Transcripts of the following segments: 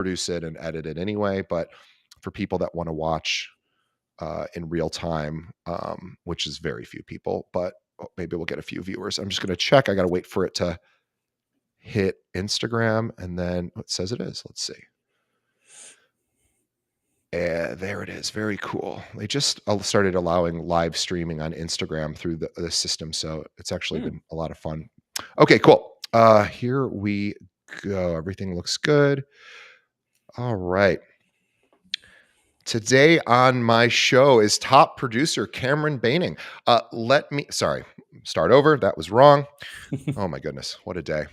produce it and edit it anyway. But for people that want to watch in real time, which is very few people, but maybe we'll get a few viewers. I'm just going to check. I got to wait for it to hit Instagram, and then it says it is. Let's see. There it is. Very cool. They just started allowing live streaming on Instagram through the system, so it's actually been a lot of fun. Okay, cool. Here we go. Everything looks good. All right. Today on my show is top producer Cameron Buening. Start over. That was wrong. Oh my goodness, what a day.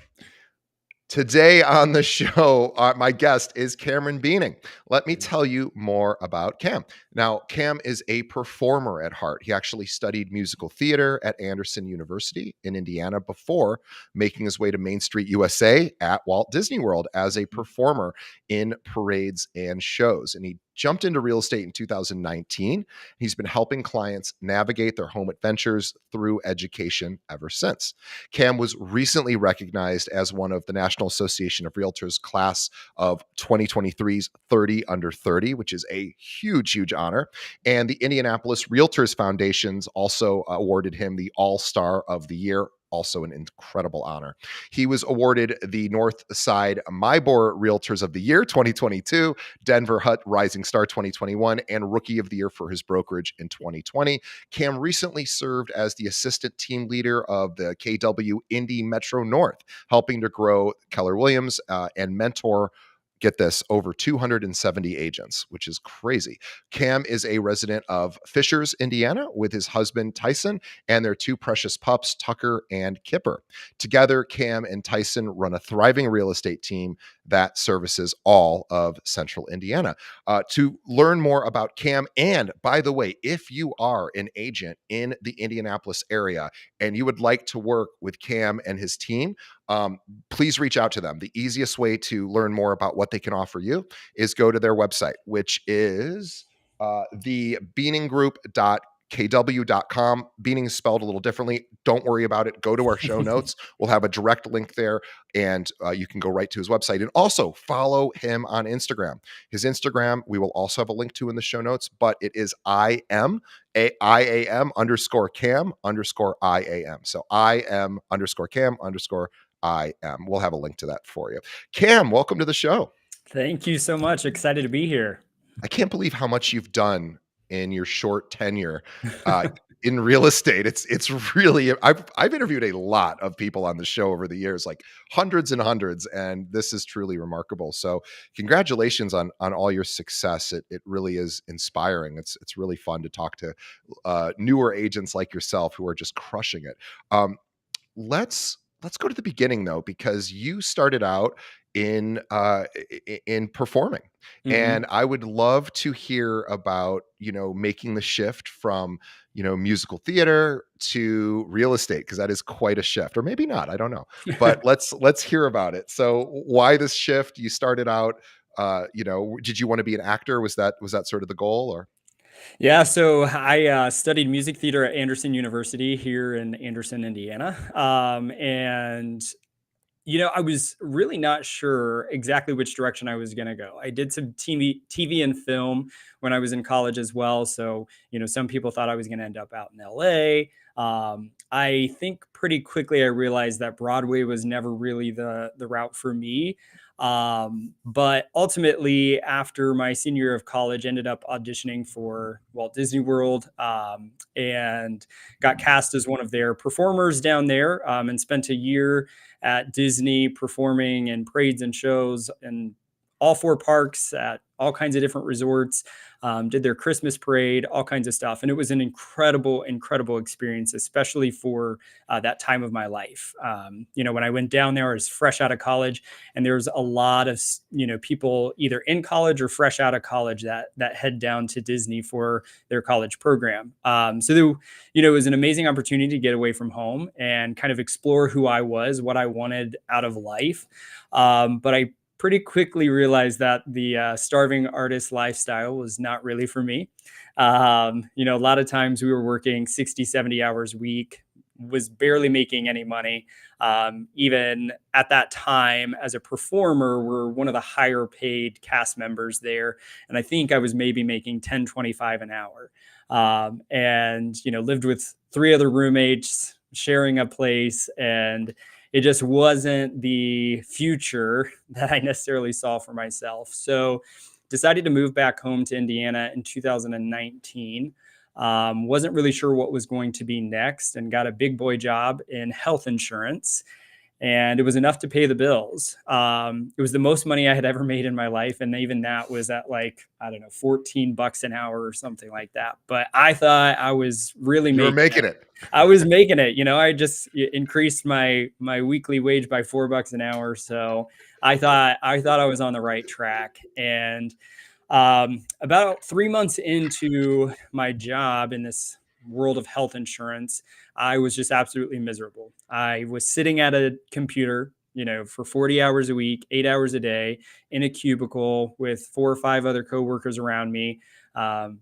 Today on the show, my guest is Cameron Buening. Let me tell you more about Cam. Now, Cam is a performer at heart. He actually studied musical theater at Anderson University in Indiana before making his way to Main Street USA at Walt Disney World as a performer in parades and shows. And he jumped into real estate in 2019. He's been helping clients navigate their home adventures through education ever since. Cam was recently recognized as one of the National Association of Realtors class of 2023's 30 under 30, which is a huge, huge honor. And the Indianapolis Realtors Foundations also awarded him the All-Star of the Year, also an incredible honor. He was awarded the Northside Mybor Realtors of the Year 2022, Denver Hut Rising Star 2021, and Rookie of the Year for his brokerage in 2020. Cam recently served as the assistant team leader of the KW Indy Metro North, helping to grow Keller Williams and mentor, get this, over 270 agents, which is crazy. Cam is a resident of Fishers, Indiana, with his husband, Tyson, and their two precious pups, Tucker and Kipper. Together, Cam and Tyson run a thriving real estate team that services all of central Indiana. To learn more about Cam, and by the way, if you are an agent in the Indianapolis area and you would like to work with Cam and his team, please reach out to them. The easiest way to learn more about what they can offer you is go to their website, which is the beaninggroup.kw.com. Beaning is spelled a little differently. Don't worry about it. Go to our show notes. We'll have a direct link there, and you can go right to his website. And also follow him on Instagram. His Instagram, we will also have a link to in the show notes, but it is IAM underscore Cam underscore IAM. So IM underscore Cam underscore IM. We'll have a link to that for you. Cam, welcome to the show. Thank you so much. Excited to be here. I can't believe how much you've done in your short tenure in real estate. It's really, I've interviewed a lot of people on the show over the years, like hundreds and hundreds, and this is truly remarkable. So congratulations on all your success. It really is inspiring. It's really fun to talk to newer agents like yourself who are just crushing it. Let's go to the beginning though, because you started out in performing, and I would love to hear about making the shift from musical theater to real estate, because that is quite a shift, or maybe not. I don't know, but let's hear about it. So why this shift? You started out, did you want to be an actor? Was that sort of the goal, or? Yeah, so I studied music theater at Anderson University here in Anderson, Indiana. And I was really not sure exactly which direction I was going to go. I did some TV and film when I was in college as well. So, some people thought I was going to end up out in LA. I think pretty quickly I realized that Broadway was never really the route for me. But ultimately, after my senior year of college, ended up auditioning for Walt Disney World, and got cast as one of their performers down there, and spent a year at Disney performing in parades and shows and all four parks at all kinds of different resorts, did their Christmas parade, all kinds of stuff. And it was an incredible, incredible experience, especially for that time of my life. When I went down there, I was fresh out of college, and there's a lot of, people either in college or fresh out of college that head down to Disney for their college program. So it was an amazing opportunity to get away from home and kind of explore who I was, what I wanted out of life. But I pretty quickly realized that the starving artist lifestyle was not really for me. A lot of times we were working 60, 70 hours a week, was barely making any money. Even at that time, as a performer, we're one of the higher paid cast members there. And I think I was maybe making 10.25 an hour. And, lived with three other roommates, sharing a place. And it just wasn't the future that I necessarily saw for myself. So decided to move back home to Indiana in 2019. Wasn't really sure what was going to be next and got a big boy job in health insurance. And it was enough to pay the bills. It was the most money I had ever made in my life. And even that was at like, I don't know, $14 an hour or something like that. But I thought I was really You were making making it. it. I was making it. I just increased my weekly wage by $4 an hour. So I thought I was on the right track. And about 3 months into my job in this world of health insurance, I was just absolutely miserable. I was sitting at a computer, for 40 hours a week, 8 hours a day in a cubicle with 4 or 5 other coworkers around me,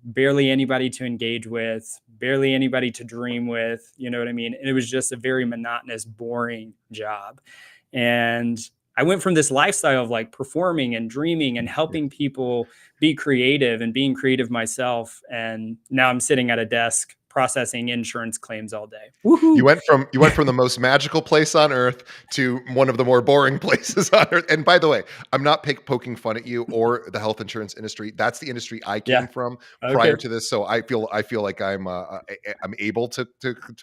barely anybody to engage with, barely anybody to dream with. You know what I mean? And it was just a very monotonous, boring job. And I went from this lifestyle of like performing and dreaming and Yeah. helping people be creative and being creative myself. And now I'm sitting at a desk processing insurance claims all day. You Woohoo. went from the most magical place on earth to one of the more boring places on earth. And by the way, I'm not poking fun at you or the health insurance industry. That's the industry I Yeah. came from prior Okay. to this, so I feel like I'm able to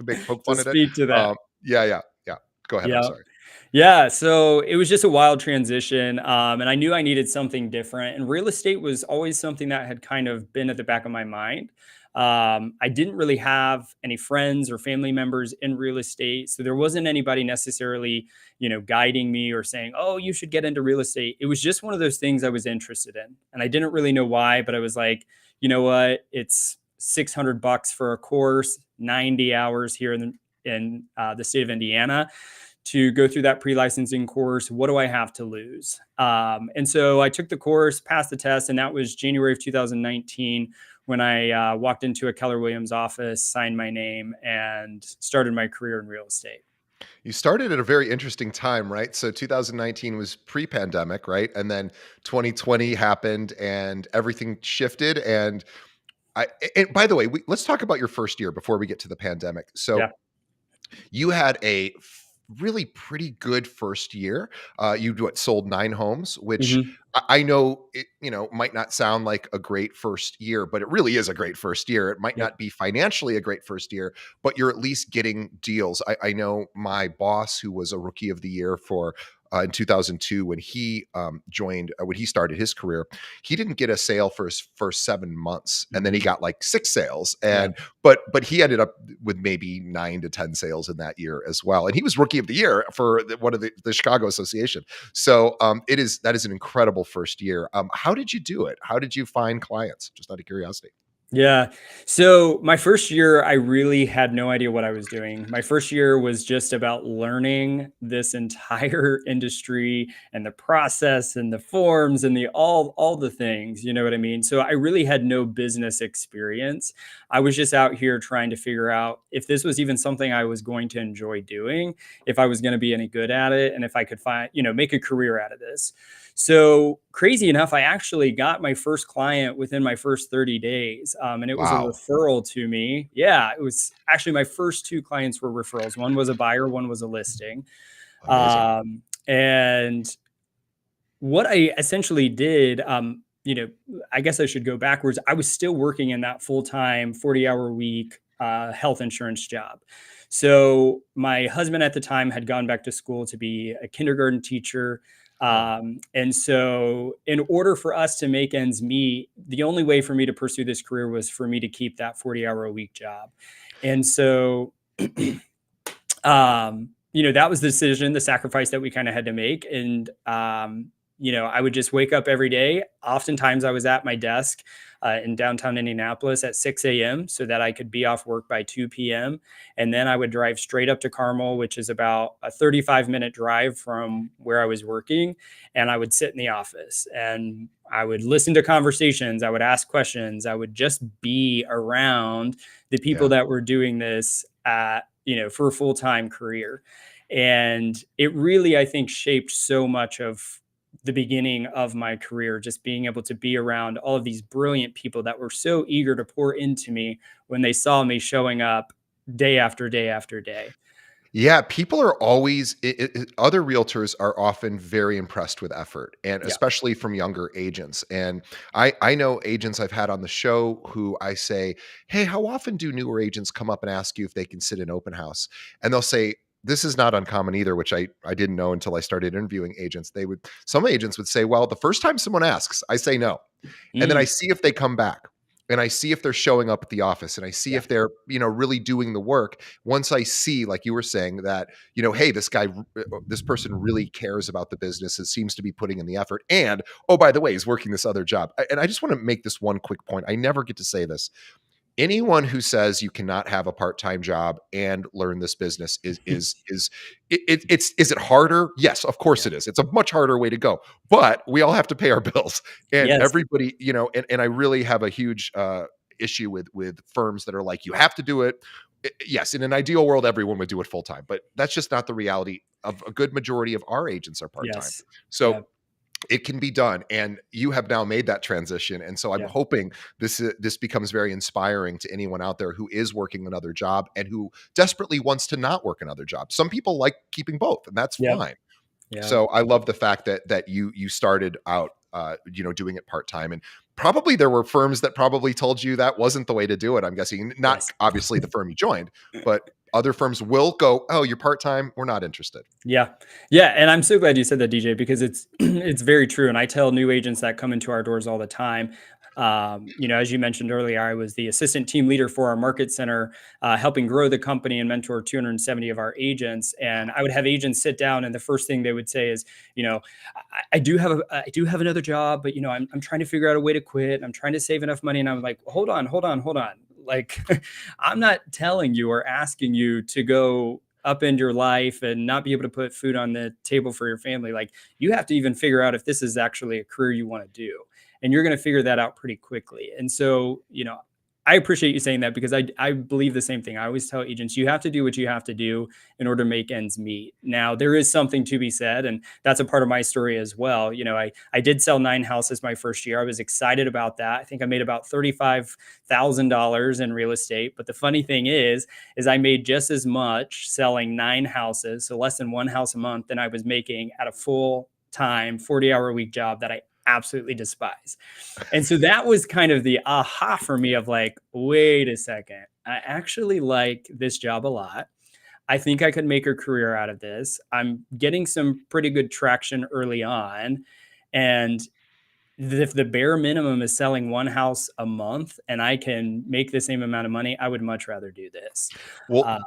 make poke To fun at it. speak to that. Yeah, yeah, yeah. Go ahead. I'm Yeah. sorry. Yeah, so it was just a wild transition, and I knew I needed something different. And real estate was always something that had kind of been at the back of my mind. I didn't really have any friends or family members in real estate, so there wasn't anybody necessarily, guiding me or saying, "Oh, you should get into real estate." It was just one of those things I was interested in, and I didn't really know why, but I was like, you know what? It's $600 for a course, 90 hours here in the state of Indiana to go through that pre-licensing course. What do I have to lose? And so I took the course, passed the test, and that was January of 2019 when I walked into a Keller Williams office, signed my name, and started my career in real estate. You started at a very interesting time, right? So 2019 was pre-pandemic, right? And then 2020 happened and everything shifted. And by the way, let's talk about your first year before we get to the pandemic. So Yeah. you had a really pretty good first year. You sold 9 homes, which Hmm. I know it, might not sound like a great first year, but it really is a great first year. It might Yep. not be financially a great first year, but you're at least getting deals. I know my boss, who was a rookie of the year for in 2002 when he when he started his career, he didn't get a sale for his first 7 months, and then he Hmm. got like 6 sales, Yeah. and but he ended up with maybe 9 to 10 sales in that year as well, and he was rookie of the year for one of the Chicago Association. So that is an incredible first year. How did you do it? How did you find clients? Just out of curiosity. Yeah. So my first year, I really had no idea what I was doing. My first year was just about learning this entire industry and the process and the forms and the all the things, you know what I mean? So I really had no business experience. I was just out here trying to figure out if this was even something I was going to enjoy doing, if I was going to be any good at it, and if I could find, make a career out of this. So crazy enough, I actually got my first client within my first 30 days. And it was a Wow, referral to me. Yeah, it was actually my first two clients were referrals. One was a buyer, one was a listing. amazing. And what I essentially did, I guess I should go backwards. I was still working in that full time, 40-hour week health insurance job. So my husband at the time had gone back to school to be a kindergarten teacher. Oh, And so, in order for us to make ends meet, the only way for me to pursue this career was for me to keep that 40-hour a week job. And so, that was the decision, the sacrifice that we kind of had to make. And, I would just wake up every day. Oftentimes I was at my desk in downtown Indianapolis at 6 a.m. so that I could be off work by 2 p.m. And then I would drive straight up to Carmel, which is about a 35-minute drive from where I was working. And I would sit in the office and I would listen to conversations. I would ask questions. I would just be around the people yeah. that were doing this for a full-time career. And it really, I think, shaped so much of the beginning of my career, just being able to be around all of these brilliant people that were so eager to pour into me when they saw me showing up day after day after day. Yeah, people are always other realtors are often very impressed with effort, and Yeah. especially from younger agents. And I know agents I've had on the show who I say, "Hey, how often do newer agents come up and ask you if they can sit in open house?" And they'll say, this is not uncommon either, which I didn't know until I started interviewing agents. Some agents would say, "Well, the first time someone asks, I say no." And then I Mm, see if they come back, and I see if they're showing up at the office, and I see yeah. if they're, really doing the work. Once I see, like you were saying, that, hey, this person really cares about the business and seems to be putting in the effort. And, oh, by the way, he's working this other job. And I just want to make this one quick point. I never get to say this. Anyone who says you cannot have a part-time job and learn this business is it harder? Yes, of course Yeah. it is. It's a much harder way to go, but we all have to pay our bills. And Yes. everybody, and I really have a huge issue with firms that are like, you have to do it. Yes, in an ideal world, everyone would do it full time, but that's just not the reality. Of a good majority of our agents are part-time. Yes. So Yeah. it can be done, and you have now made that transition. And so I'm Yeah. hoping this becomes very inspiring to anyone out there who is working another job and who desperately wants to not work another job. Some people like keeping both, and that's Yeah. fine. Yeah. So I love the fact that you started out doing it part-time. And probably there were firms that probably told you that wasn't the way to do it. I'm guessing, not Yes. obviously the firm you joined, but other firms will go, "Oh, you're part-time, we're not interested." Yeah. Yeah, and I'm so glad you said that, DJ, because it's it's very true, and I tell new agents that come into our doors all the time. As you mentioned earlier, I was the assistant team leader for our market center, helping grow the company and mentor 270 of our agents. And I would have agents sit down, and the first thing they would say is, I do have another job, but I'm trying to figure out a way to quit. I'm trying to save enough money, and I'm like, hold on, hold on, hold on. Like, I'm not telling you or asking you to go upend your life and not be able to put food on the table for your family. Like, you have to even figure out if this is actually a career you want to do. And you're going to figure that out pretty quickly. And so, I appreciate you saying that, because I believe the same thing. I always tell agents, you have to do what you have to do in order to make ends meet. Now, there is something to be said, and that's a part of my story as well. I did sell 9 houses my first year. I was excited about that. I think I made about $35,000 in real estate. But the funny thing is I made just as much selling 9 houses, so less than one house a month, than I was making at a full time 40-hour a week job that I absolutely despise. And so that was kind of the aha for me of like, wait a second, I actually like this job a lot. I think I could make a career out of this. I'm getting some pretty good traction early on. And if the bare minimum is selling one house a month and I can make the same amount of money, I would much rather do this. Well, Uh,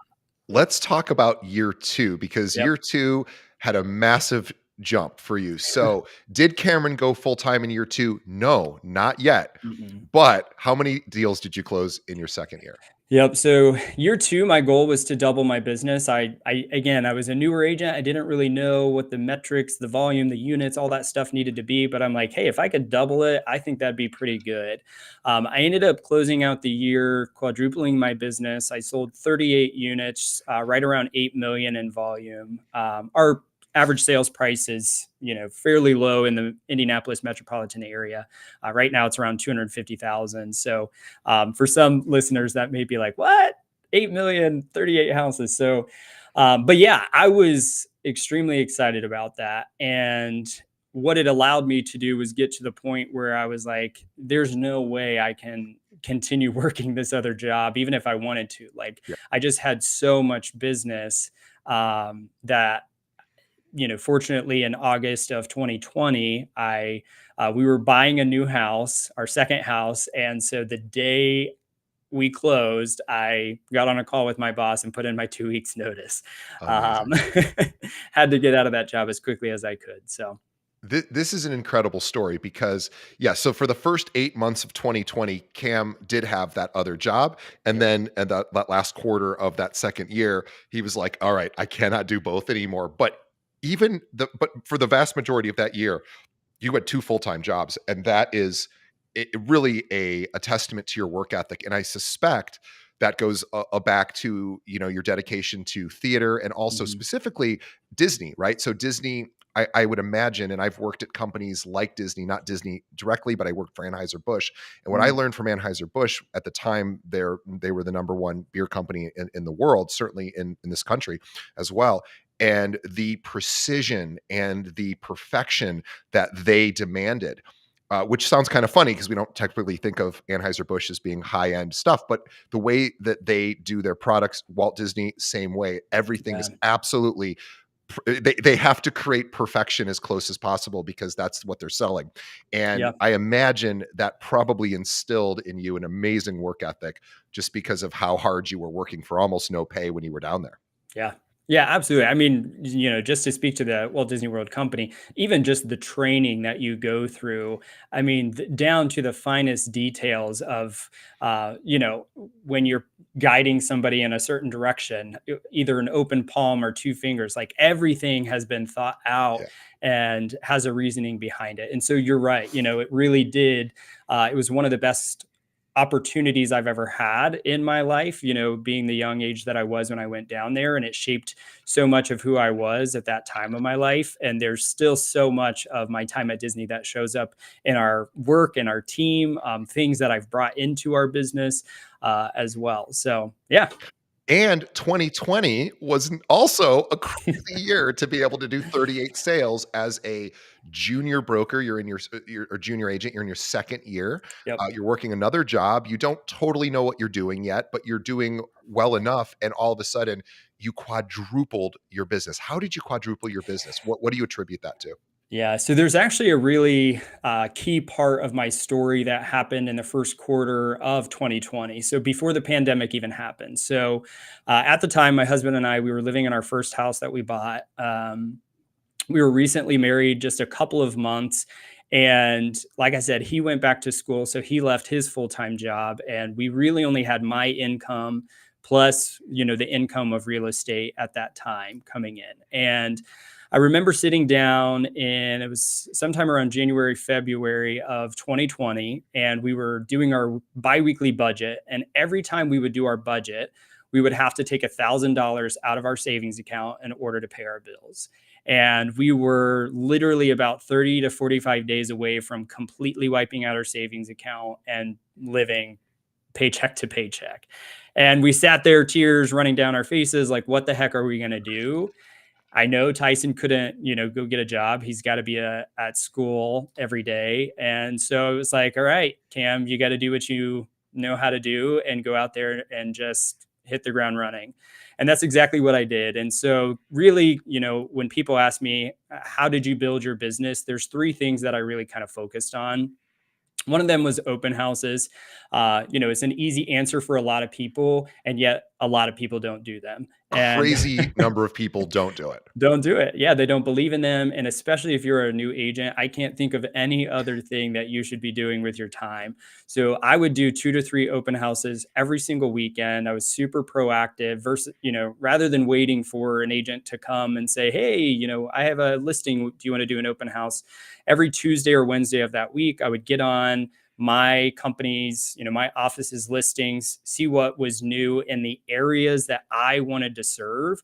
let's talk about year 2, because yep. year 2 had a massive jump for you. So, did Cameron go full-time in year 2? No, not yet. Mm-mm. But how many deals did you close in your second year? Yep. So year two, my goal was to double my business. I was a newer agent. I didn't really know what the metrics, the volume, the units, all that stuff needed to be. But I'm like, hey, if I could double it, I think that'd be pretty good. I ended up closing out the year quadrupling my business. I sold 38 units, right around 8 million in volume. Our average sales price is, fairly low in the Indianapolis metropolitan area. Right now, it's around 250,000. So for some listeners, that may be like, what? 8 million, 38 houses. So, but yeah, I was extremely excited about that. And what it allowed me to do was get to the point where I was like, there's no way I can continue working this other job, even if I wanted to. Like, Yeah. I just had so much business that fortunately in August of 2020, we were buying a new house, our second house, and so the day we closed, I got on a call with my boss and put in my 2 weeks notice. Um, Amazing. had to get out of that job as quickly as I could. So This is an incredible story because, yeah, so for the first 8 months of 2020, Cam did have that other job. And yep, then and that last quarter of that second year, he was like, all right, I cannot do both anymore. But for the vast majority of that year, you had 2 full-time jobs. And that is really a testament to your work ethic. And I suspect that goes back to, your dedication to theater and also Mhm. specifically Disney, right? So Disney, I would imagine, and I've worked at companies like Disney, not Disney directly, but I worked for Anheuser-Busch. And what I Mm. learned from Anheuser-Busch at the time, they were the number one beer company in the world, certainly in this country as well. And the precision and the perfection that they demanded, which sounds kind of funny because we don't technically think of Anheuser-Busch as being high-end stuff, but the way that they do their products, Walt Disney, same way. Everything Yeah. is absolutely they have to create perfection as close as possible because that's what they're selling. And Yeah. I imagine that probably instilled in you an amazing work ethic just because of how hard you were working for almost no pay when you were down there. Yeah. Yeah, absolutely. I mean, just to speak to the Walt Disney World Company, even just the training that you go through, I mean, down to the finest details of, when you're guiding somebody in a certain direction, either an open palm or two fingers, like everything has been thought out Yeah. and has a reasoning behind it. And so you're right. It really did. It was one of the best opportunities I've ever had in my life, being the young age that I was when I went down there. And it shaped so much of who I was at that time of my life. And there's still so much of my time at Disney that shows up in our work and our team, things that I've brought into our business as well. So, yeah. And 2020 was also a crazy year to be able to do 38 sales as a junior broker. You're in your or junior agent. You're in your second year. Yep. You're working another job. You don't totally know what you're doing yet, but you're doing well enough. And all of a sudden, you quadrupled your business. How did you quadruple your business? What do you attribute that to? Yeah, so there's actually a really key part of my story that happened in the first quarter of 2020. So before the pandemic even happened. So at the time, my husband and I, we were living in our first house that we bought. We were recently married just a couple of months. And like I said, he went back to school. So he left his full time job. And we really only had my income plus, the income of real estate at that time coming in. And I remember sitting down and it was sometime around January, February of 2020. And we were doing our biweekly budget. And every time we would do our budget, we would have to take $1,000 out of our savings account in order to pay our bills. And we were literally about 30 to 45 days away from completely wiping out our savings account and living paycheck to paycheck. And we sat there, tears running down our faces, like, what the heck are we going to do? I know Tyson couldn't, go get a job. He's got to be at school every day. And so it was like, all right, Cam, you got to do what you know how to do and go out there and just hit the ground running. And that's exactly what I did. And so really, when people ask me, how did you build your business? There's three things that I really kind of focused on. One of them was open houses. It's an easy answer for a lot of people, and yet a lot of people don't do them. And Crazy number of people don't do it. don't do it. Yeah, they don't believe in them. And especially if you're a new agent, I can't think of any other thing that you should be doing with your time. So I would do 2 to 3 open houses every single weekend. I was super proactive versus, rather than waiting for an agent to come and say, hey, I have a listing. Do you want to do an open house? Every Tuesday or Wednesday of that week, I would get on my company's, my office's listings, see what was new in the areas that I wanted to serve,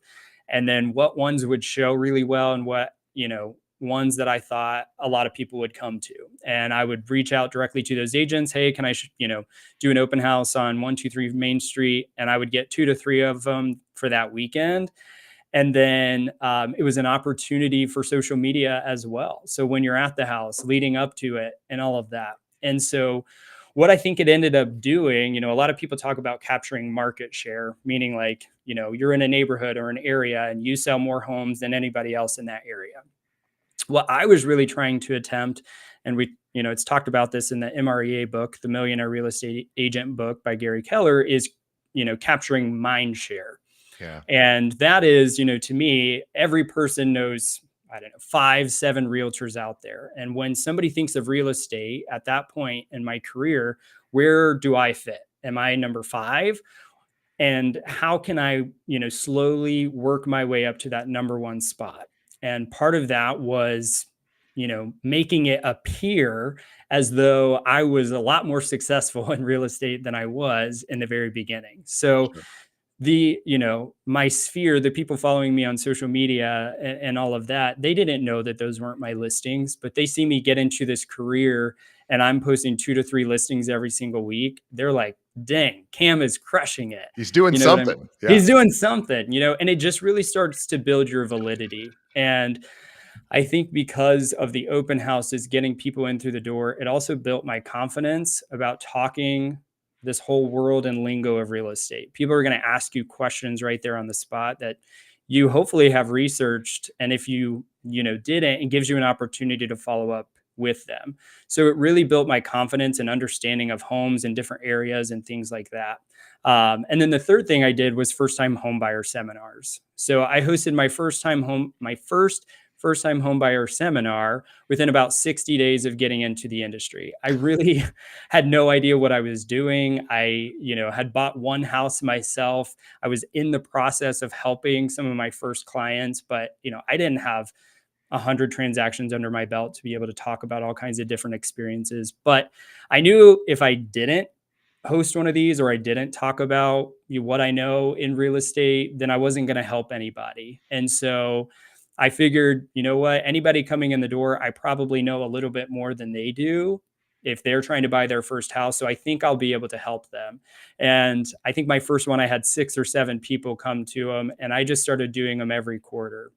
and then what ones would show really well and what, ones that I thought a lot of people would come to. And I would reach out directly to those agents. Hey, can I, do an open house on 123 Main Street? And I would get 2 to 3 of them for that weekend. And then it was an opportunity for social media as well. So when you're at the house leading up to it and all of that. And so what I think it ended up doing, a lot of people talk about capturing market share, meaning like, you're in a neighborhood or an area and you sell more homes than anybody else in that area. What I was really trying to attempt, and it's talked about this in the MREA book, the Millionaire Real Estate Agent book by Gary Keller, is, capturing mind share. Yeah. And that is, to me, every person knows, I don't know, 5, 7 realtors out there. And when somebody thinks of real estate at that point in my career, where do I fit? Am I number 5? And how can I, slowly work my way up to that number 1 spot? And part of that was making it appear as though I was a lot more successful in real estate than I was in the very beginning. So Sure. my sphere, the people following me on social media and all of that, they didn't know that those weren't my listings, but they see me get into this career and I'm posting 2 to 3 listings every single week. They're like, dang, Cam is crushing it. He's doing You know what I'm something. Yeah. He's doing something, and it just really starts to build your validity. And I think because of the open houses getting people in through the door, it also built my confidence about talking this whole world and lingo of real estate. People are going to ask you questions right there on the spot that you hopefully have researched. And if you didn't, it gives you an opportunity to follow up with them. So it really built my confidence and understanding of homes in different areas and things like that. And then the third thing I did was first time home buyer seminars. So I hosted my first time home buyer seminar within about 60 days of getting into the industry. I really had no idea what I was doing. I had bought one house myself. I was in the process of helping some of my first clients, but I didn't have 100 transactions under my belt to be able to talk about all kinds of different experiences. But I knew if I didn't host one of these or I didn't talk about what I know in real estate, then I wasn't going to help anybody. And so I figured, you know what, anybody coming in the door, I probably know a little bit more than they do if they're trying to buy their first house. So I think I'll be able to help them. And I think my first one, I had 6 or 7 people come to them, and I just started doing them every quarter.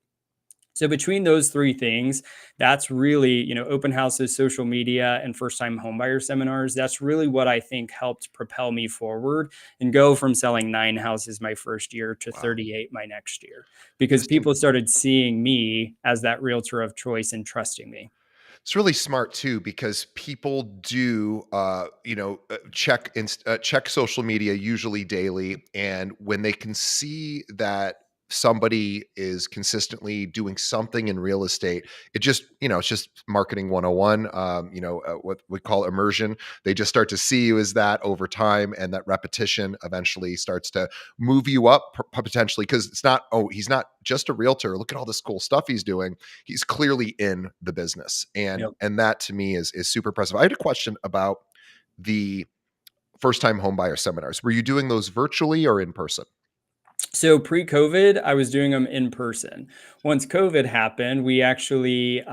So between those three things, that's really, open houses, social media, and first time homebuyer seminars. That's really what I think helped propel me forward and go from selling 9 houses my first year to Wow. 38 my next year, because This seems people started seeing me as that realtor of choice and trusting me. It's really smart too because people do, check social media usually daily, and when they can see that somebody is consistently doing something in real estate, it's just marketing 101. What we call immersion. They just start to see you as that over time, and that repetition eventually starts to move you up potentially because it's not, oh, he's not just a realtor. Look at all this cool stuff he's doing. He's clearly in the business, and Yep. that to me is super impressive. I had a question about the first time home buyer seminars. Were you doing those virtually or in person? So pre-COVID, I was doing them in person. Once COVID happened, we actually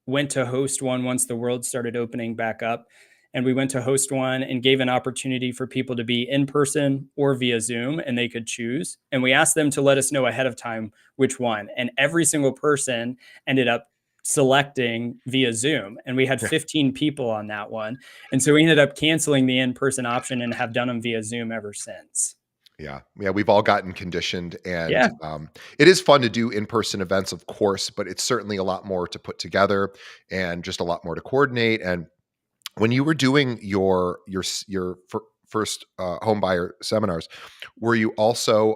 went to host one once the world started opening back up. And we went to host one and gave an opportunity for people to be in person or via Zoom, and they could choose. And we asked them to let us know ahead of time which one. And every single person ended up selecting via Zoom. And we had 15 people on that one. And so we ended up canceling the in-person option and have done them via Zoom ever since. Yeah, yeah, we've all gotten conditioned, and Yeah. it is fun to do in-person events, of course, but it's certainly a lot more to put together and just a lot more to coordinate. And when you were doing your first home buyer seminars, were you also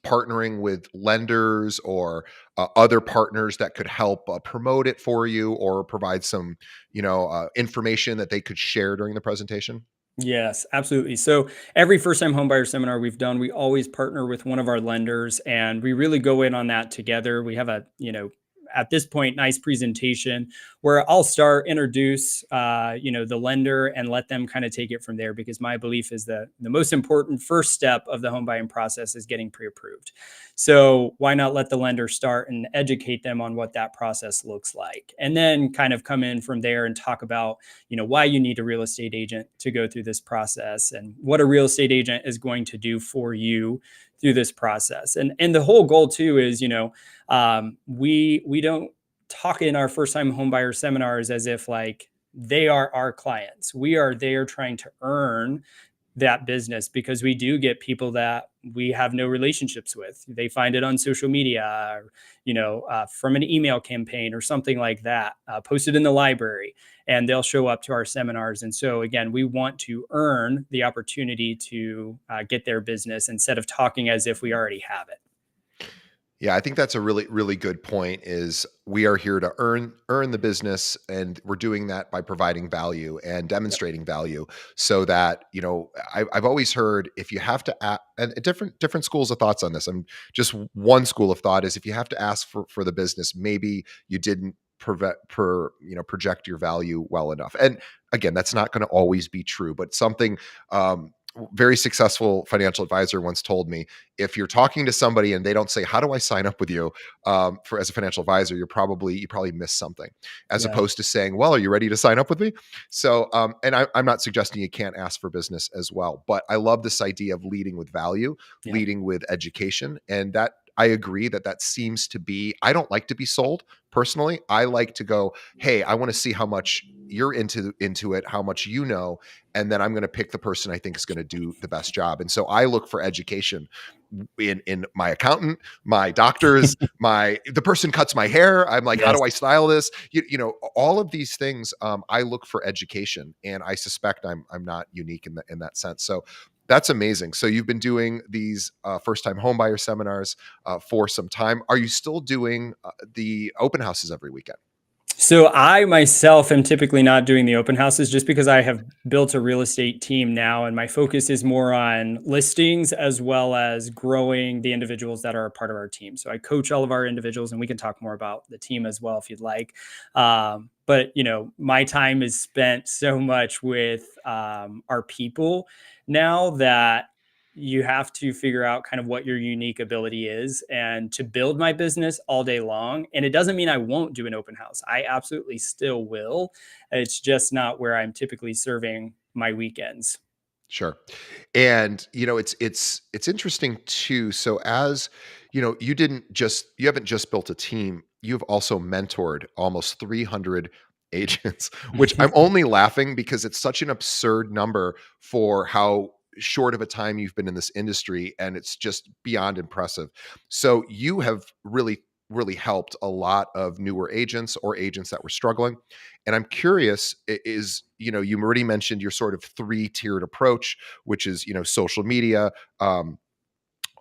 partnering with lenders or other partners that could help promote it for you or provide some, information that they could share during the presentation? Yes, absolutely. So every first time homebuyer seminar we've done, we always partner with one of our lenders and we really go in on that together. We have at this point, nice presentation where I'll start, introduce, the lender and let them kind of take it from there, because my belief is that the most important first step of the home buying process is getting pre-approved. So why not let the lender start and educate them on what that process looks like, and then kind of come in from there and talk about why you need a real estate agent to go through this process and what a real estate agent is going to do for you through this process. And the whole goal too is, we don't talk in our first time homebuyer seminars as if like they are our clients. We are there trying to earn that business, because we do get people that we have no relationships with. They find it on social media, or, from an email campaign or something like that, posted in the library, and they'll show up to our seminars. And so, again, we want to earn the opportunity to get their business instead of talking as if we already have it. Yeah, I think that's a really, really good point. Is we are here to earn the business, and we're doing that by providing value and Yep. demonstrating value. So that I've always heard if you have to and different schools of thoughts on this. I'm just one school of thought is if you have to ask for the business, maybe you didn't project your value well enough. And again, that's not going to always be true, but something very successful financial advisor once told me, if you're talking to somebody and they don't say, how do I sign up with you for as a financial advisor, you probably missed something, as Yeah. opposed to saying, well, are you ready to sign up with me? So and I'm not suggesting you can't ask for business as well, but I love this idea of leading with value, Yeah. leading with education. And that, I agree that that seems to be, I don't like to be sold personally. I like to go, hey, I want to see how much you're into it, how much you know, and then I'm going to pick the person I think is going to do the best job. And so I look for education in my accountant, my doctors, the person cuts my hair. I'm like, how Yes. do I style this? All of these things. I look for education, and I suspect I'm not unique in that sense. So that's amazing. So you've been doing these first time homebuyer seminars for some time. Are you still doing the open houses every weekend? So I myself am typically not doing the open houses just because I have built a real estate team now, and my focus is more on listings as well as growing the individuals that are a part of our team. So I coach all of our individuals, and we can talk more about the team as well if you'd like. But my time is spent so much with our people now that you have to figure out kind of what your unique ability is and to build my business all day long. And it doesn't mean I won't do an open house. I absolutely still will. It's just not where I'm typically serving my weekends. Sure. And it's interesting too. So as you haven't just built a team, you've also mentored almost 300 agents, which I'm only laughing because it's such an absurd number for how short of a time you've been in this industry, and it's just beyond impressive. So you have really helped a lot of newer agents or agents that were struggling. And I'm curious, you already mentioned your sort of three-tiered approach, which is, social media, um,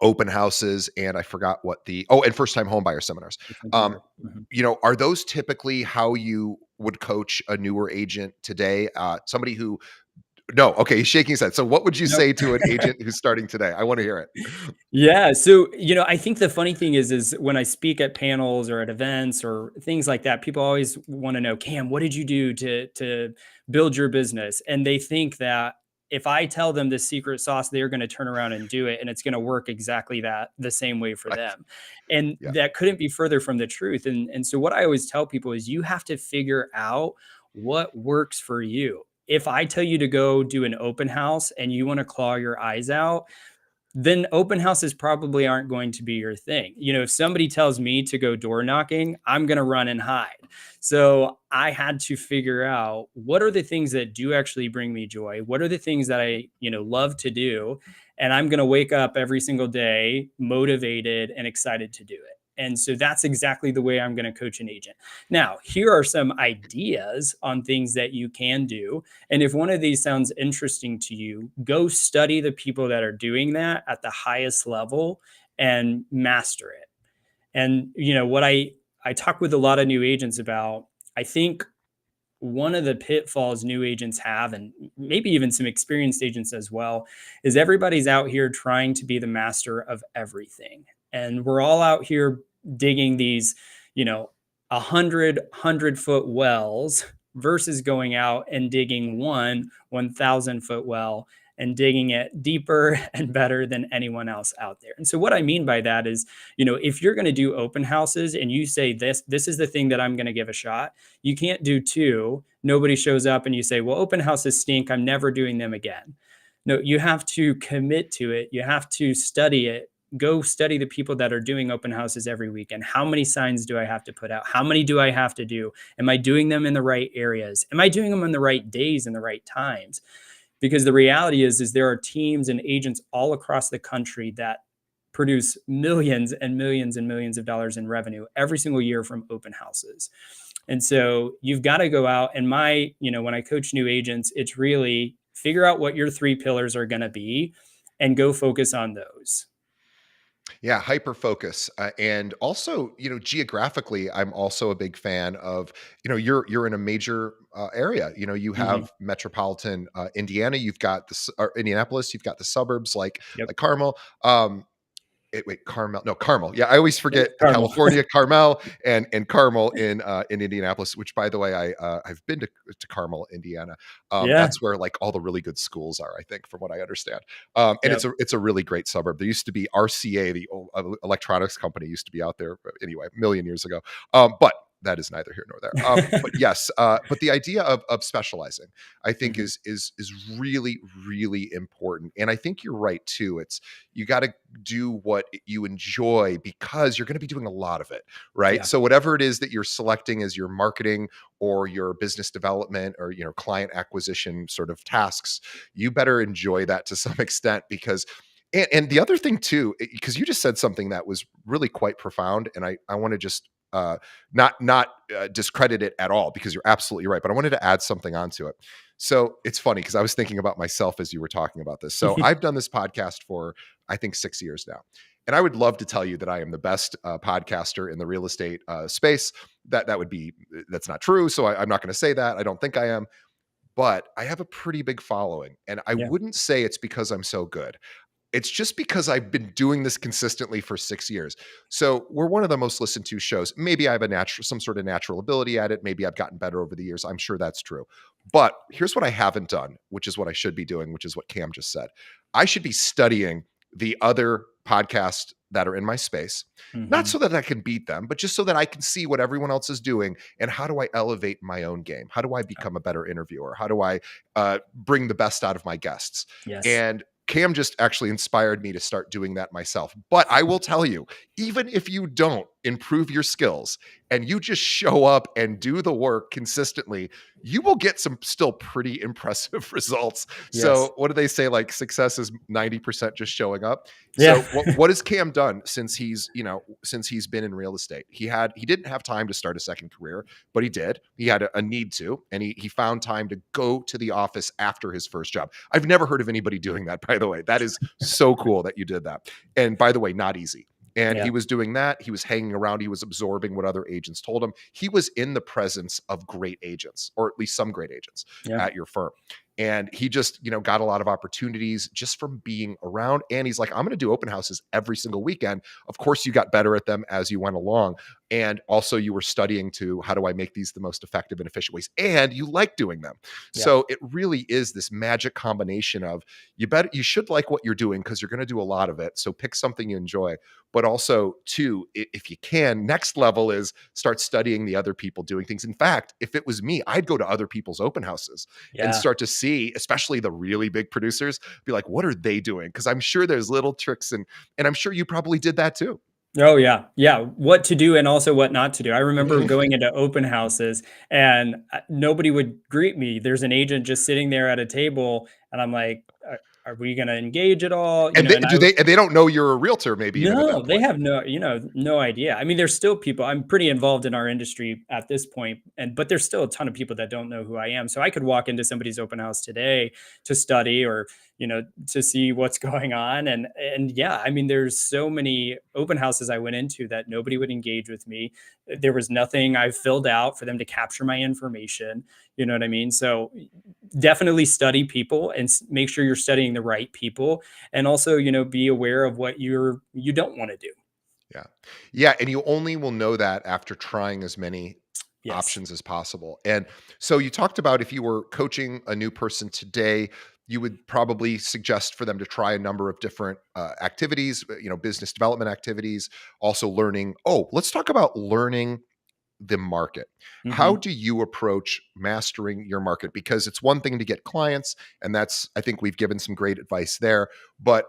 open houses, and I forgot what and first time home buyer seminars. Um, Mhm. are those typically how you would coach a newer agent today? Somebody who no, okay, he's shaking his head. So what would you Nope. say to an agent who's starting today? I want to hear it. Yeah. So, I think the funny thing is when I speak at panels or at events or things like that, people always want to know, Cam, what did you do to build your business? And they think that if I tell them the secret sauce, they're going to turn around and do it, and it's going to work exactly the same way for Right. them. And Yeah. that couldn't be further from the truth. And so what I always tell people is you have to figure out what works for you. If I tell you to go do an open house and you want to claw your eyes out, then open houses probably aren't going to be your thing. If somebody tells me to go door knocking, I'm going to run and hide. So I had to figure out what are the things that do actually bring me joy? What are the things that I, love to do? And I'm going to wake up every single day motivated and excited to do it. And so that's exactly the way I'm going to coach an agent. Now, here are some ideas on things that you can do, and if one of these sounds interesting to you, go study the people that are doing that at the highest level and master it. And what I talk with a lot of new agents about, I think one of the pitfalls new agents have, and maybe even some experienced agents as well, is everybody's out here trying to be the master of everything. And we're all out here digging these, you know, 100 foot wells versus going out and digging 1,000 foot well and digging it deeper and better than anyone else out there. And so what I mean by that is, if you're going to do open houses and you say this is the thing that I'm going to give a shot, you can't do two. Nobody shows up and you say, well, open houses stink. I'm never doing them again. No, you have to commit to it. You have to study it. Go study the people that are doing open houses every weekend. How many signs do I have to put out? How many do I have to do? Am I doing them in the right areas? Am I doing them on the right days and the right times? Because the reality is there are teams and agents all across the country that produce millions and millions and millions of dollars in revenue every single year from open houses. And so you've got to go out, and when I coach new agents, it's really figure out what your three pillars are going to be and go focus on those. Yeah, hyper focus, and also, geographically, I'm also a big fan of, you're in a major area. You Mhm. have metropolitan Indiana, you've got or Indianapolis, you've got the suburbs like Yep. Carmel. wait, Carmel. No, Carmel. Yeah, I always It was forget Carmel. California, Carmel, and Carmel in Indianapolis. Which, by the way, I've been to Carmel, Indiana. Yeah. That's where like all the really good schools are, I think, from what I understand. And Yep. it's a really great suburb. There used to be RCA, the electronics company, used to be out there. But anyway, a million years ago. But that is neither here nor there. But yes, but the idea of specializing, I think, Mhm. is really really important. And I think you're right too. It's you got to do what you enjoy because you're going to be doing a lot of it, right? Yeah. So whatever it is that you're selecting as your marketing or your business development or client acquisition sort of tasks, you better enjoy that to some extent because and the other thing too, because you just said something that was really quite profound, and I want to just not discredit it at all because you're absolutely right. But I wanted to add something onto it. So it's funny because I was thinking about myself as you were talking about this. So I've done this podcast for I think 6 years now, and I would love to tell you that I am the best podcaster in the real estate space. That would be that's not true. So I'm not going to say that. I don't think I am, but I have a pretty big following, and I Yeah. wouldn't say it's because I'm so good. It's just because I've been doing this consistently for 6 years. So, we're one of the most listened to shows. Maybe I have a natural some sort of natural ability at it. Maybe I've gotten better over the years. I'm sure that's true. But here's what I haven't done, which is what I should be doing, which is what Cam just said. I should be studying the other podcasts that are in my space, not Mhm. so that I can beat them, but just so that I can see what everyone else is doing and how do I elevate my own game? How do I Yep. become a better interviewer? How do I bring the best out of my guests? Yes. And Cam just actually inspired me to start doing that myself. But I will tell you, even if you don't improve your skills and you just show up and do the work consistently, you will get some still pretty impressive results. Yes. So, what do they say? Like success is 90% just showing up. Yeah. So, what has Cam done since since he's been in real estate? He didn't have time to start a second career, but he did. He had a need to, and he found time to go to the office after his first job. I've never heard of anybody doing that, by the way. That is so cool that you did that. And by the way, not easy. And Yeah. he was doing that. He was hanging around. He was absorbing what other agents told him. He was in the presence of great agents, or at least some great agents Yeah. at your firm. And he just, got a lot of opportunities just from being around. And he's like, I'm going to do open houses every single weekend. Of course, you got better at them as you went along. And also, you were studying to how do I make these the most effective and efficient ways? And you like doing them. Yeah. So it really is this magic combination of you should like what you're doing because you're going to do a lot of it. So pick something you enjoy. But also, too, if you can, next level is start studying the other people doing things. In fact, if it was me, I'd go to other people's open houses and Yeah. start to see, especially the really big producers, be like, what are they doing? Because I'm sure there's little tricks and I'm sure you probably did that too. Oh, yeah. Yeah, what to do and also what not to do. I remember going into open houses and, nobody would greet me. There's an agent just sitting there at a table, and I'm like, Are we gonna engage at all?" And And I they don't know you're a realtor, maybe even at No, that they point. have no idea. I mean, there's still people. I'm pretty involved in our industry at this point, but there's still a ton of people that don't know who I am. So I could walk into somebody's open house today to study or, to see what's going on. And yeah, I mean, there's so many open houses I went into that nobody would engage with me. There was nothing I filled out for them to capture my information. You know what I mean? So definitely study people and make sure you're studying the right people, and also be aware of what you don't want to do. Yeah. Yeah, and you only will know that after trying as many Yes. options as possible. And so you talked about if you were coaching a new person today, you would probably suggest for them to try a number of different activities, business development activities, also learning. Oh, let's talk about learning the market. How Hmm. do you approach mastering your market? Because it's one thing to get clients, and I think we've given some great advice there, but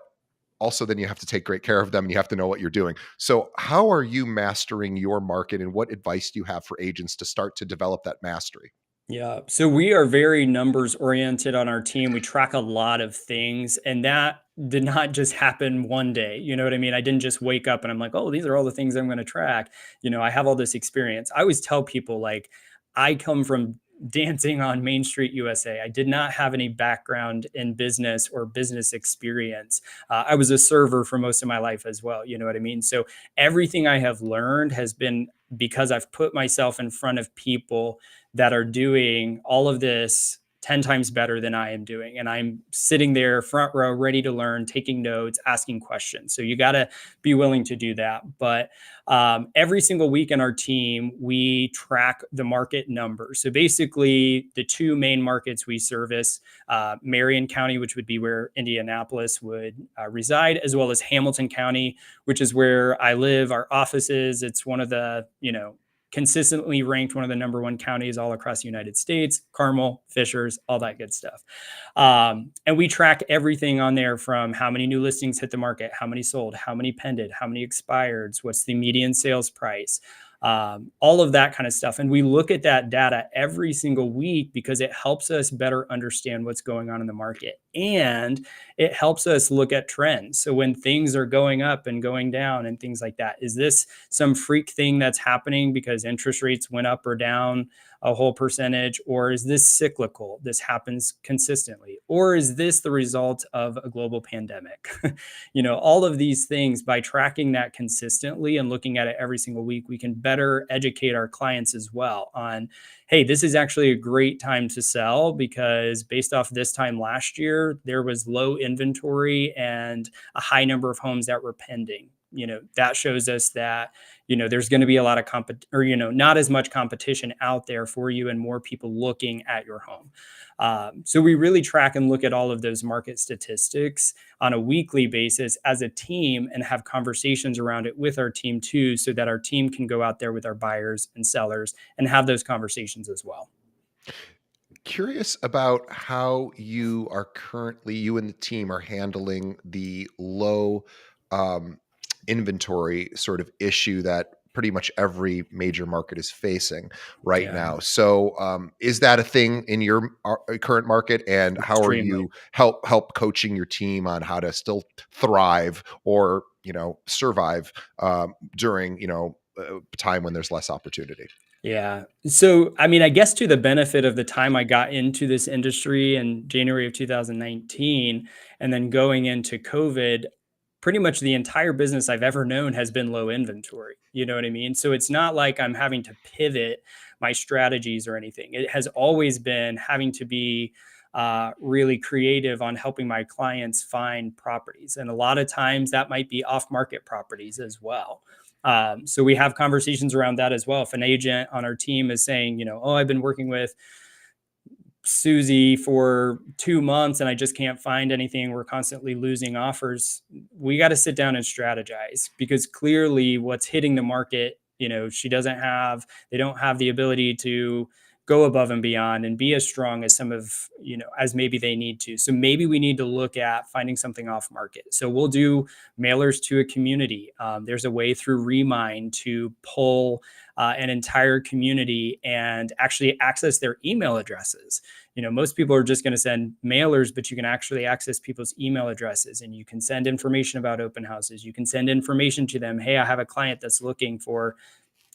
also then you have to take great care of them and you have to know what you're doing. So, how are you mastering your market and what advice do you have for agents to start to develop that mastery? Yeah. So we are very numbers oriented on our team. We track a lot of things, and that did not just happen one day. You know what I mean? I didn't just wake up and I'm like, oh, these are all the things I'm going to track. I have all this experience. I always tell people, like, I come from dancing on Main Street, USA. I did not have any background in business or business experience. I was a server for most of my life as well. You know what I mean? So everything I have learned has been because I've put myself in front of people that are doing all of this 10 times better than I am doing. And I'm sitting there front row, ready to learn, taking notes, asking questions. So you got to be willing to do that. But every single week in our team, we track the market numbers. So basically, the two main markets we service, Marion County, which would be where Indianapolis would reside, as well as Hamilton County, which is where I live, our office is. It's one of the, consistently ranked one of the number one counties all across the United States, Carmel, Fishers, all that good stuff. And we track everything on there from how many new listings hit the market, how many sold, how many pended, how many expireds, what's the median sales price, all of that kind of stuff. And we look at that data every single week because it helps us better understand what's going on in the market. And it helps us look at trends. So when things are going up and going down and things like that, is this some freak thing that's happening because interest rates went up or down a whole percentage? Or is this cyclical? This happens consistently. Or is this the result of a global pandemic? All of these things, by tracking that consistently and looking at it every single week, we can better educate our clients as well on, hey, this is actually a great time to sell because based off this time last year, there was low inventory and a high number of homes that were pending. That shows us that, there's going to be a lot of not as much competition out there for you and more people looking at your home. So we really track and look at all of those market statistics on a weekly basis as a team and have conversations around it with our team too, so that our team can go out there with our buyers and sellers and have those conversations as well. Curious about how you and the team are handling the low um, inventory sort of issue that pretty much every major market is facing right Yeah, now. So, is that a thing in your current market? And how are extremely. you help coaching your team on how to still thrive or survive during time when there's less opportunity? Yeah. So, I mean, I guess to the benefit of the time I got into this industry in January of 2019 and then going into COVID, pretty much the entire business I've ever known has been low inventory. You know what I mean? So it's not like I'm having to pivot my strategies or anything. It has always been having to be really creative on helping my clients find properties. And a lot of times that might be off market properties as well. So we have conversations around that as well. If an agent on our team is saying, oh, I've been working with Susie for 2 months and I just can't find anything, we're constantly losing offers. We got to sit down and strategize because clearly what's hitting the market, they don't have the ability to go above and beyond and be as strong as as maybe they need to. So maybe we need to look at finding something off market. So we'll do mailers to a community. There's a way through Remind to pull an entire community and actually access their email addresses. Most people are just going to send mailers, but you can actually access people's email addresses and you can send information about open houses. You can send information to them. Hey, I have a client that's looking for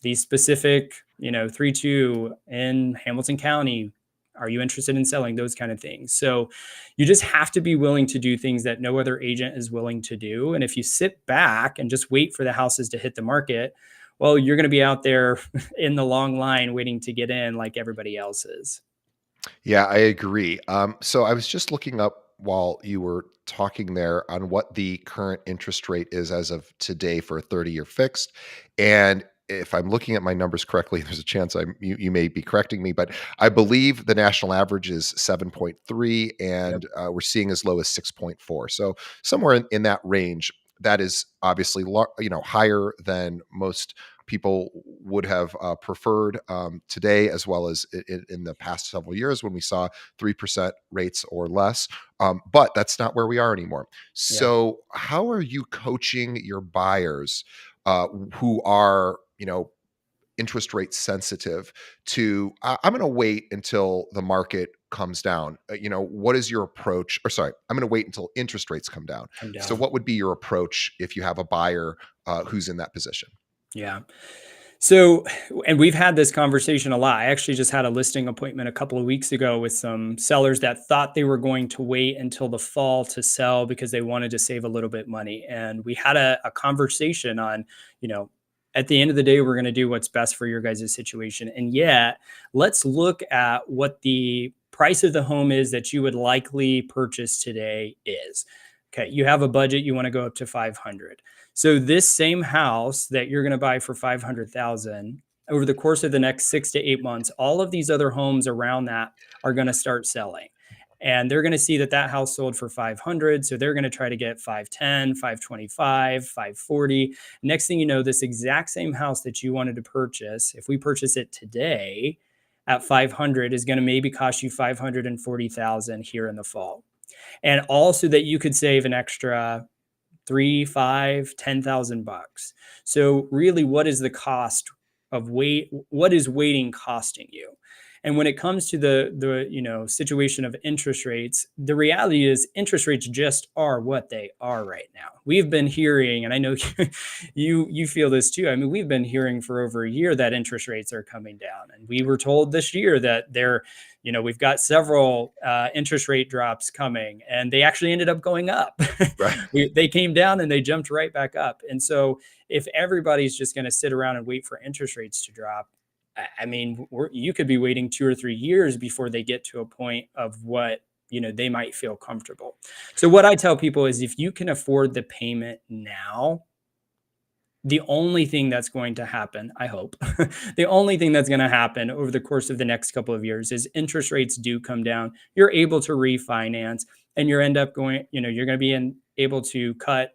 these specific, 3-2 in Hamilton County. Are you interested in selling? Those kind of things. So you just have to be willing to do things that no other agent is willing to do. And if you sit back and just wait for the houses to hit the market, well, you're going to be out there in the long line waiting to get in like everybody else is. Yeah, I agree. So I was just looking up while you were talking there on what the current interest rate is as of today for a 30-year fixed. And if I'm looking at my numbers correctly, there's a chance you may be correcting me, but I believe the national average is 7.3 Yep. and we're seeing as low as 6.4. So somewhere in that range. That is obviously higher than most people would have preferred today, as well as in the past several years when we saw 3% rates or less. But that's not where we are anymore. Yeah. So, how are you coaching your buyers who are, interest rate sensitive to I'm going to wait until the market comes down. What is your approach? Or sorry, I'm going to wait until interest rates come down. Come So down. what would be your approach if you have a buyer who's in that position? Yeah. So, and we've had this conversation a lot. I actually just had a listing appointment a couple of weeks ago with some sellers that thought they were going to wait until the fall to sell because they wanted to save a little bit money. And we had a conversation on, at the end of the day, we're going to do what's best for your guys' situation. And yet, let's look at what the price of the home is that you would likely purchase today is. Okay, you have a budget, you want to go up to 500. So this same house that you're going to buy for 500,000 over the course of the next 6 to 8 months, all of these other homes around that are going to start selling. And they're going to see that that house sold for 500, so they're going to try to get 510, 525, 540. Next thing you know, this exact same house that you wanted to purchase, if we purchase it today at 500, is going to maybe cost you 540,000 here in the fall. And also that you could save an extra 3, 5, 10,000 bucks. So really, what is the cost of wait? What is waiting costing you? And when it comes to the situation of interest rates, the reality is interest rates just are what they are right now. We've been hearing, and I know you feel this too. I mean, we've been hearing for over a year that interest rates are coming down, and we were told this year that we've got several interest rate drops coming, and they actually ended up going up. Right. They came down and they jumped right back up. And so, if everybody's just going to sit around and wait for interest rates to drop, I mean, you could be waiting 2 or 3 years before they get to a point of what they might feel comfortable. So, what I tell people is, if you can afford the payment now, the only thing that's going to happen, I hope, the only thing that's going to happen over the course of the next couple of years is interest rates do come down. You're able to refinance, and you're going to be able to cut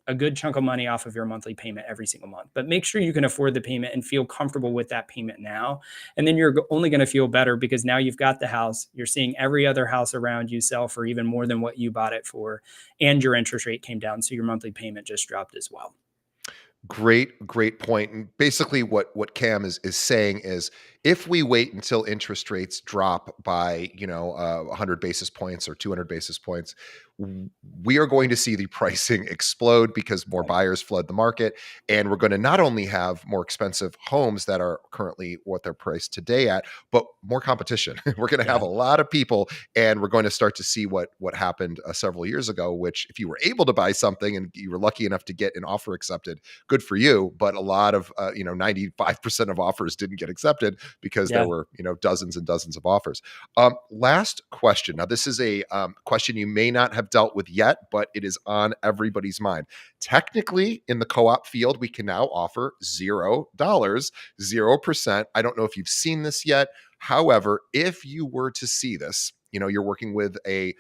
a good chunk of money off of your monthly payment every single month. But make sure you can afford the payment and feel comfortable with that payment now. And then you're only going to feel better because now you've got the house. You're seeing every other house around you sell for even more than what you bought it for. And your interest rate came down. So your monthly payment just dropped as well. Great point. And basically what Cam is saying is, if we wait until interest rates drop by, 100 basis points or 200 basis points, we are going to see the pricing explode because more Right. buyers flood the market, and we're going to not only have more expensive homes that are currently what they're priced today at, but more competition. We're going to have Yeah. a lot of people, and we're going to start to see what happened several years ago, which, if you were able to buy something and you were lucky enough to get an offer accepted, good for you. But a lot of 95% of offers didn't get accepted because there Yeah. were dozens and dozens of offers. Last question. Now, this is a question you may not have dealt with yet, but it is on everybody's mind. Technically, in the co-op field, we can now offer $0, 0%. I don't know if you've seen this yet. However, if you were to see this, you're working with a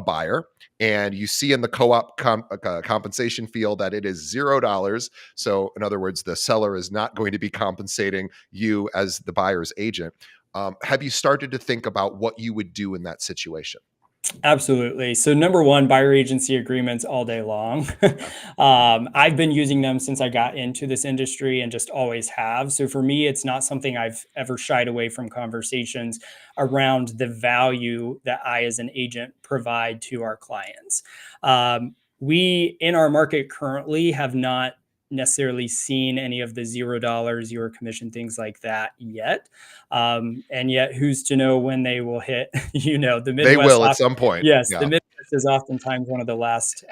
buyer, and you see in the co-op compensation field that it is $0. So, in other words, the seller is not going to be compensating you as the buyer's agent. Have you started to think about what you would do in that situation? Absolutely. So, number one, buyer agency agreements all day long. Yeah. I've been using them since I got into this industry and just always have. So, for me, it's not something I've ever shied away from conversations around the value that I, as an agent, provide to our clients. We, in our market currently, have not necessarily seen any of the $0, zero commission, things like that yet. And yet, who's to know when they will hit? The They Midwest. will at some point. Yes, the Yeah. Midwest is oftentimes one of the last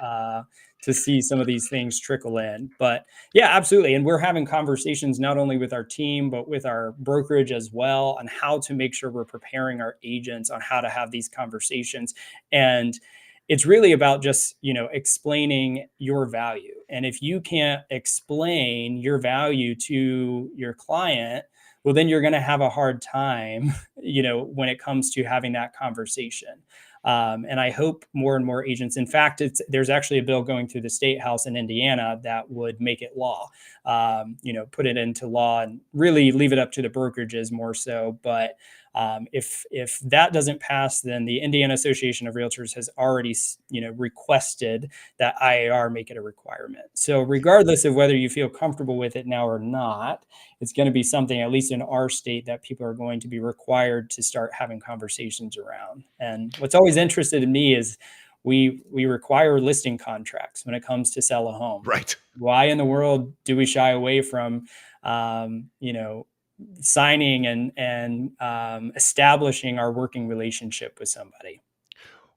to see some of these things trickle in. But yeah, absolutely. And we're having conversations not only with our team, but with our brokerage as well on how to make sure we're preparing our agents on how to have these conversations. And it's really about just, explaining your value. And if you can't explain your value to your client, well, then you're going to have a hard time, when it comes to having that conversation. And I hope more and more agents, in fact, there's actually a bill going through the state house in Indiana that would make it law, put it into law and really leave it up to the brokerages more so. But if that doesn't pass, then the Indiana Association of Realtors has already, requested that IAR make it a requirement. So regardless of whether you feel comfortable with it now or not, it's going to be something, at least in our state, that people are going to be required to start having conversations around. And what's always interested in me is we require listing contracts when it comes to sell a home. Right. Why in the world do we shy away from, um, you know, signing and establishing our working relationship with somebody?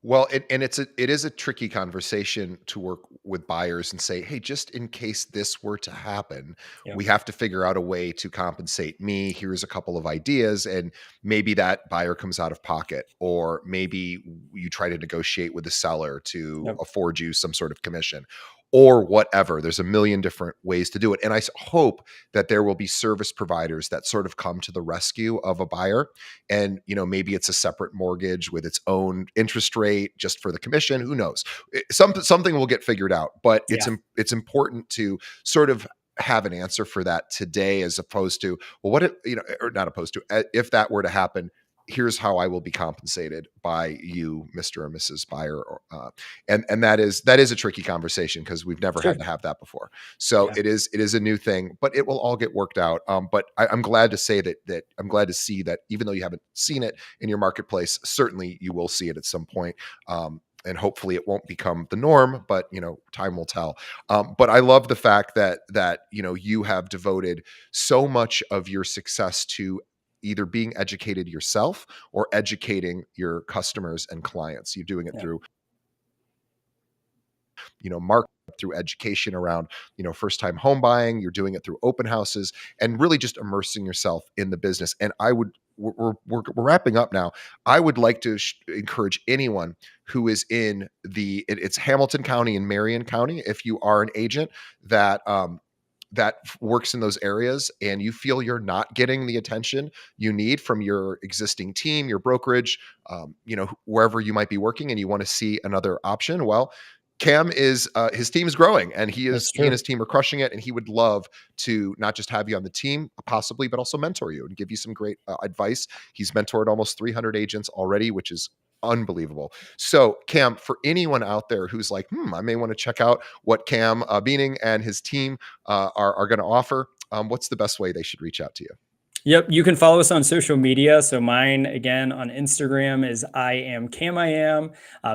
Well, and it is a tricky conversation to work with buyers and say, "Hey, just in case this were to happen, Yep. we have to figure out a way to compensate me. Here's a couple of ideas." And maybe that buyer comes out of pocket, or maybe you try to negotiate with the seller to Yep. afford you some sort of commission or whatever. There's a million different ways to do it. And hope that there will be service providers that sort of come to the rescue of a buyer, and maybe it's a separate mortgage with its own interest rate just for the commission. Who knows? Something will get figured out, but Yeah. it's important to sort of have an answer for that today, as opposed to, well, what if, or not opposed to, if that were to happen, here's how I will be compensated by you, Mr. or Mrs. Buyer. And that is a tricky conversation because we've never Sure. had to have that before. So Yeah. it is a new thing, but it will all get worked out. But I'm glad to say that I'm glad to see that even though you haven't seen it in your marketplace, certainly you will see it at some point. And hopefully it won't become the norm, but time will tell. But I love the fact that you have devoted so much of your success to either being educated yourself or educating your customers and clients. You're doing it Yeah. through market, through education around first time home buying. You're doing it through open houses and really just immersing yourself in the business. And I would we're wrapping up now. I would like to encourage anyone who is in it's Hamilton County and Marion County, if you are an agent that works in those areas and you feel you're not getting the attention you need from your existing team, your brokerage, wherever you might be working, and you want to see another option. Well, Cam is his team is growing, and That's he and his true. team are crushing it, and he would love to not just have you on the team possibly, but also mentor you and give you some great advice. He's mentored almost 300 agents already, which is unbelievable. So, Cam, for anyone out there who's like, I may want to check out what Cam Buening and his team are going to offer, what's the best way they should reach out to you? Yep, you can follow us on social media. So mine again on Instagram is I am Cam I am.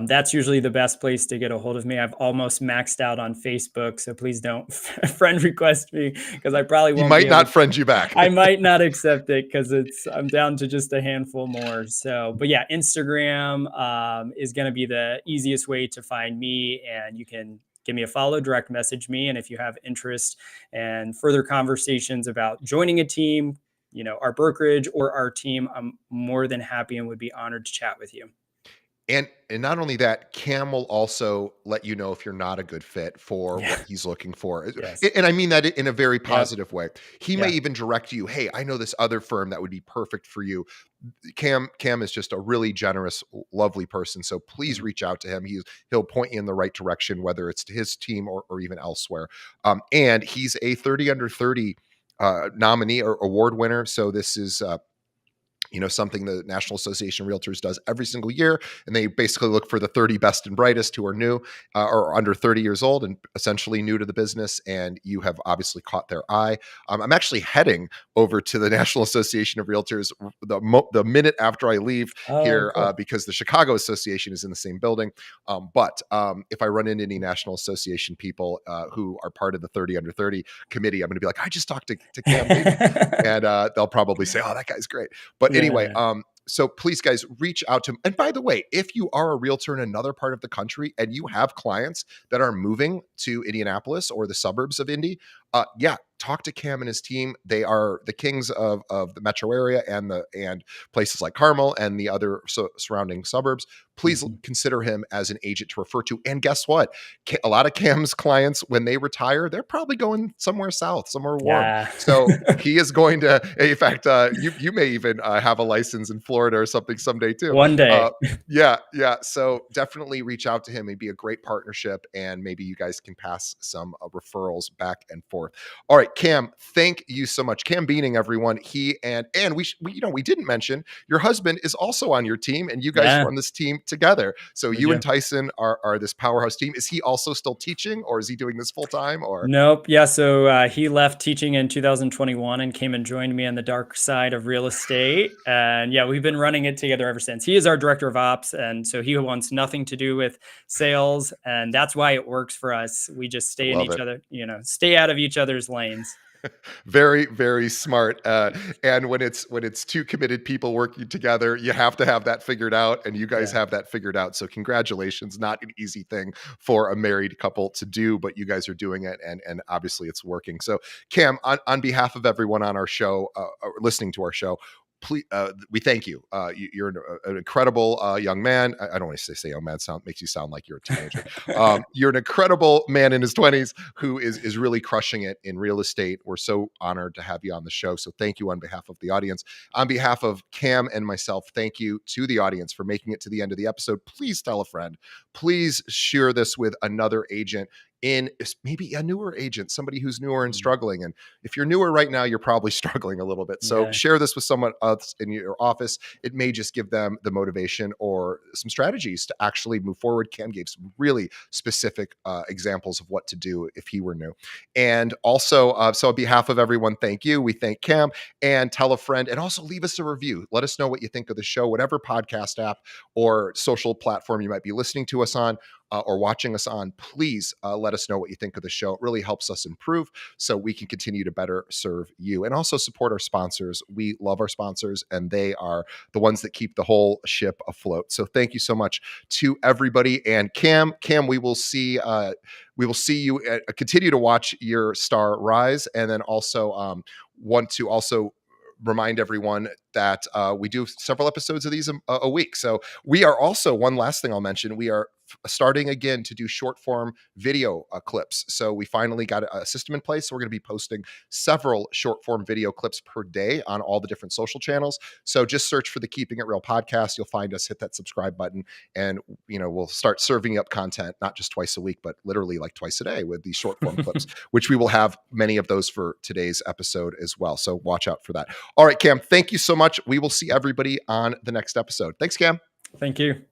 That's usually the best place to get a hold of me. I've almost maxed out on Facebook, so please don't friend request me because I probably He won't be might able not to. friend you back. I might not accept it because I'm down to just a handful more. So, but yeah, Instagram is going to be the easiest way to find me, and you can give me a follow, direct message me, and if you have interest and further conversations about joining a team, our brokerage or our team, I'm more than happy and would be honored to chat with you. And not only that, Cam will also let you know if you're not a good fit for Yeah. what he's looking for. Yes. And I mean that in a very Yep. positive way. He may Yeah. even direct you, hey, I know this other firm that would be perfect for you. Cam is just a really generous, lovely person. So please Mhm. reach out to him. He'll point you in the right direction, whether it's to his team or even elsewhere. And he's a 30 under 30 nominee or award winner. So this is something the National Association of Realtors does every single year. And they basically look for the 30 best and brightest who are new or under 30 years old and essentially new to the business. And you have obviously caught their eye. I'm actually heading over to the National Association of Realtors the minute after I leave Oh, here cool. because the Chicago Association is in the same building. But if I run into any National Association people who are part of the 30 under 30 committee, I'm going to be like, I just talked to Cam Beating. And they'll probably say, oh, that guy's great. But anyway, Yeah. so please, guys, reach out to him. And by the way, if you are a realtor in another part of the country and you have clients that are moving to Indianapolis or the suburbs of Indy, yeah, talk to Cam and his team. They are the kings of the metro area and places like Carmel and the other surrounding suburbs. Please Mhm. consider him as an agent to refer to. And guess what? A lot of Cam's clients, when they retire, they're probably going somewhere south, somewhere warm. Yeah. So he is going to, in fact, you may even have a license in Florida or something someday too. One day. Yeah, yeah. So definitely reach out to him. It'd be a great partnership, and maybe you guys can pass some referrals back and forth. All right, Cam, thank you so much. Cam Beaning, everyone. He and we didn't mention your husband is also on your team, and you guys Yeah, run this team together. So we you and do. Tyson are this powerhouse team. Is he also still teaching, or is he doing this full time? Or Nope. Yeah. So he left teaching in 2021 and came and joined me on the dark side of real estate. And yeah, we've been running it together ever since. He is our director of ops. And so he wants nothing to do with sales. And that's why it works for us. We just I stay in love each it. other, stay out of each other's lanes. Very, very smart. And when it's two committed people working together, you have to have that figured out, and you guys Yeah. have that figured out. So congratulations. Not an easy thing for a married couple to do, but you guys are doing it, and obviously it's working. So Cam, on behalf of everyone on our show, listening to our show, please, we thank you. You're an incredible young man. I don't want to say young man, makes you sound like you're a teenager. You're an incredible man in his 20s who is really crushing it in real estate. We're so honored to have you on the show. So thank you on behalf of the audience. On behalf of Cam and myself, thank you to the audience for making it to the end of the episode. Please tell a friend. Please share this with another agent, in maybe a newer agent, somebody who's newer and Mm. struggling. And if you're newer right now, you're probably struggling a little bit. So Yeah. share this with someone else in your office. It may just give them the motivation or some strategies to actually move forward. Cam gave some really specific examples of what to do if he were new. And also, so on behalf of everyone, thank you. We thank Cam, and tell a friend, and also leave us a review. Let us know what you think of the show, whatever podcast app or social platform you might be listening to us on, or watching us on. Please let us know what you think of the show. It really helps us improve so we can continue to better serve you, and also support our sponsors. We love our sponsors, and they are the ones that keep the whole ship afloat. So thank you so much to everybody. And Cam, we will see you. Continue to watch your star rise, and then also want to also remind everyone that we do several episodes of these a week. So we are also, one last thing I'll mention, we are starting again to do short form video clips. So we finally got a system in place. So we're going to be posting several short form video clips per day on all the different social channels. So just search for the Keeping It Real podcast. You'll find us, hit that subscribe button, and we'll start serving up content, not just twice a week, but literally like twice a day with these short form clips, which we will have many of those for today's episode as well. So watch out for that. All right, Cam, thank you so much. We will see everybody on the next episode. Thanks, Cam. Thank you.